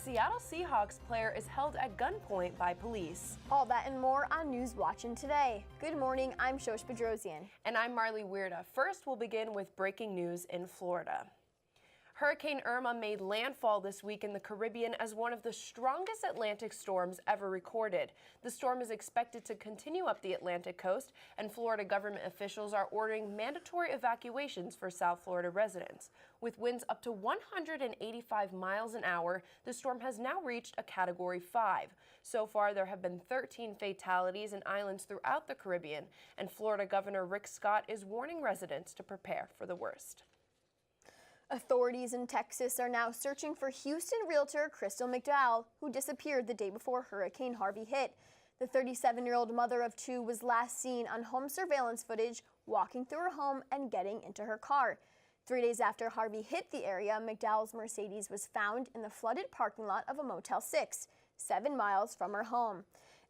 Seattle Seahawks player is held at gunpoint by police. All that and more on News Watchin' today. Good morning, I'm Shosh and And I'm Marlee Weirda. First, we'll begin with breaking news in Florida. Hurricane Irma made landfall this week in the Caribbean as one of the strongest Atlantic storms ever recorded. The storm is expected to continue up the Atlantic coast, and Florida government officials are ordering mandatory evacuations for South Florida residents. With winds up to 185 miles an hour, the storm has now reached a Category 5. So far, there have been 13 fatalities in islands throughout the Caribbean, and Florida Governor Rick Scott is warning residents to prepare for the worst. Authorities in Texas are now searching for Houston realtor Krystal McDowell, who disappeared the day before Hurricane Harvey hit. The 37-year-old mother of two was last seen on home surveillance footage walking through her home and getting into her car. 3 days after Harvey hit the area, McDowell's Mercedes was found in the flooded parking lot of a Motel 6, 7 miles from her home.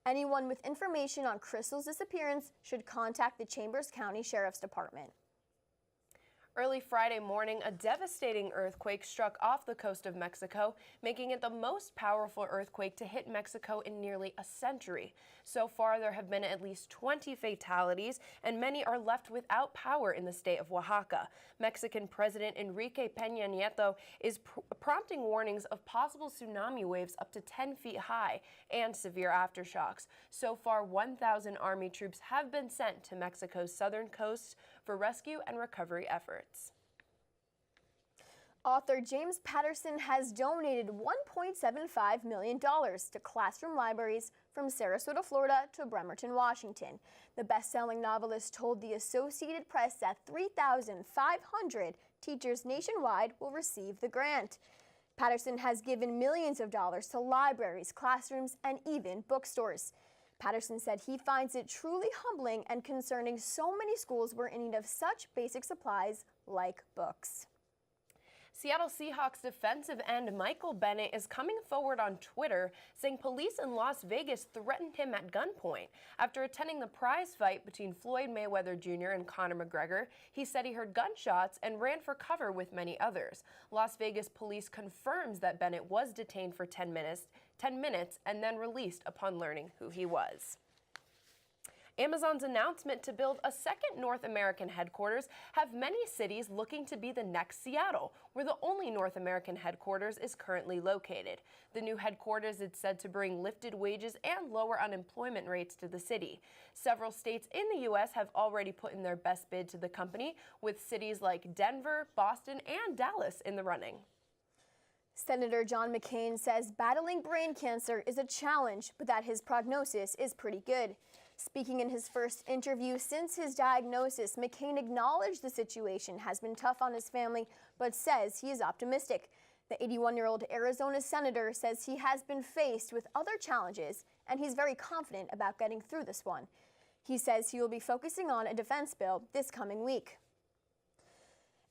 Anyone with information on Krystal's disappearance should contact the Chambers County Sheriff's Department. Early Friday morning, a devastating earthquake struck off the coast of Mexico, making it the most powerful earthquake to hit Mexico in nearly a century. So far, there have been at least 20 fatalities, and many are left without power in the state of Oaxaca. Mexican President Enrique Peña Nieto is prompting warnings of possible tsunami waves up to 10 feet high and severe aftershocks. So far, 1,000 Army troops have been sent to Mexico's southern coast for rescue and recovery efforts. Author James Patterson has donated $1.75 million to classroom libraries from Sarasota, Florida to Bremerton, Washington. The best-selling novelist told the Associated Press that 3,500 teachers nationwide will receive the grant. Patterson has given millions of dollars to libraries, classrooms, and even bookstores. Patterson said he finds it truly humbling and concerning so many schools were in need of such basic supplies like books. Seattle Seahawks defensive end Michael Bennett is coming forward on Twitter, saying police in Las Vegas threatened him at gunpoint. After attending the prize fight between Floyd Mayweather Jr. and Conor McGregor, he said he heard gunshots and ran for cover with many others. Las Vegas police confirms that Bennett was detained for 10 minutes and then released upon learning who he was. Amazon's announcement to build a second North American headquarters have many cities looking to be the next Seattle, where the only North American headquarters is currently located. The new headquarters is said to bring lifted wages and lower unemployment rates to the city. Several states in the U.S. have already put in their best bid to the company, with cities like Denver, Boston, and Dallas in the running. Senator John McCain says battling brain cancer is a challenge, but that his prognosis is pretty good. Speaking in his first interview since his diagnosis, McCain acknowledged the situation has been tough on his family, but says he is optimistic. The 81-year-old Arizona senator says he has been faced with other challenges, and he's very confident about getting through this one. He says he will be focusing on a defense bill this coming week.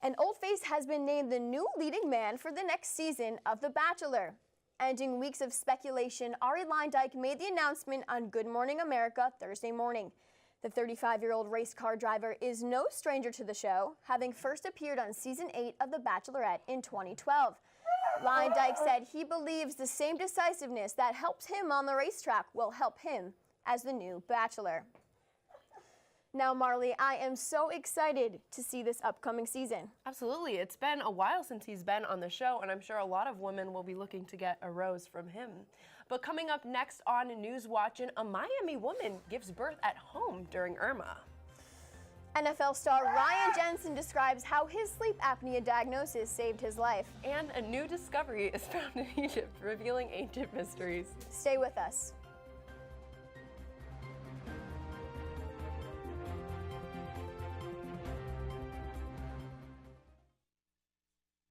And Old Face has been named the new leading man for the next season of The Bachelor. Ending weeks of speculation, Ari Lindike made the announcement on Good Morning America Thursday morning. The 35-year-old race car driver is no stranger to the show, having first appeared on Season 8 of The Bachelorette in 2012. Lindike said he believes the same decisiveness that helps him on the racetrack will help him as the new Bachelor. Now, Marlee, I am so excited to see this upcoming season. Absolutely. It's been a while since he's been on the show, and I'm sure a lot of women will be looking to get a rose from him. But coming up next on News Watchin', a Miami woman gives birth at home during Irma. NFL star Ryan Jensen describes how his sleep apnea diagnosis saved his life. And a new discovery is found in Egypt, revealing ancient mysteries. Stay with us.